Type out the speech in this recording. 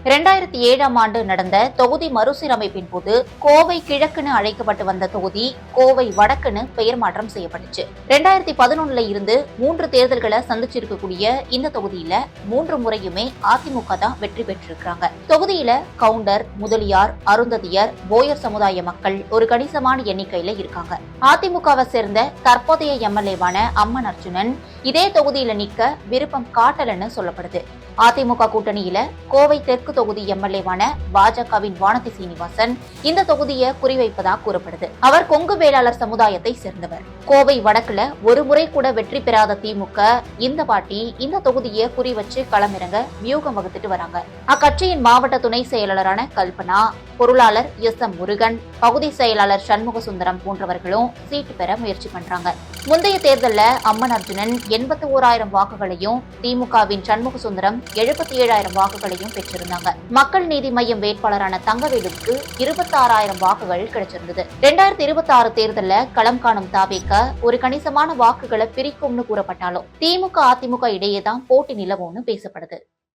2007ஆம் ஆண்டு நடந்த தொகுதி மறுசீரமைப்பின் போது கோவை கிழக்குன்னு அழைக்கப்பட்டு வந்த தொகுதி கோவை வடக்குன்னு பெயர் மாற்றம் செய்யப்பட்டுச்சு. 2011ல இருந்து 3 தேர்தல்களை சந்திச்சிருக்கக்கூடிய இந்த தொகுதியில 3 முறையுமே அதிமுக தான் வெற்றி பெற்றிருக்காங்க. தொகுதியில கவுண்டர், முதலியார், அருந்ததியர், போயர் சமுதாய மக்கள் ஒரு கணிசமான எண்ணிக்கையில இருக்காங்க. அதிமுகவை சேர்ந்த தற்போதைய எம்எல்ஏவான அம்மன் அர்ஜுனன் இதே தொகுதியில நிக்க விருப்பம் காட்டலன்னு சொல்லப்படுது. அதிமுக கூட்டணியில கோவை தெற்கு தொகுதி எம்எல்ஏவான பாஜகவின் வானதி சீனிவாசன் இந்த தொகுதியை குறிவைப்பதா கூறப்படுது. அவர் கொங்கு வேளாளர் சமுதாயத்தை சேர்ந்தவர். கோவை வடக்குல ஒரு முறை கூட வெற்றி பெறாத திமுக இந்த பாட்டி இந்த தொகுதியை குறிவச்சு களமிறங்க வியூகம் வகுத்துட்டு வராங்க. அக்கட்சியின் மாவட்ட துணை செயலாளரான கல்பனா, பொருளாளர் எஸ்.எம். முருகன், பகுதி செயலாளர் சண்முக சுந்தரம் போன்றவர்களும் சீட்டு பெற முயற்சி பண்றாங்க. முந்தைய தேர்தல்ல அம்மன் அர்ஜுனன் 81,000 வாக்குகளையும், திமுகவின் சண்முக சுந்தரம் 77,000 வாக்குகளையும் பெற்றிருந்தாங்க. மக்கள் நீதி மய்யம் வேட்பாளரான தங்கவேலுவுக்கு 26,000 வாக்குகள் கிடைச்சிருந்தது. 2026 தேர்தல்ல களம் காணும் தாவேக ஒரு கணிசமான வாக்குகளை பிரிக்கும்னு கூறப்பட்டாலும் திமுக அதிமுக இடையேதான் போட்டி நிலவும்னு பேசப்படுது.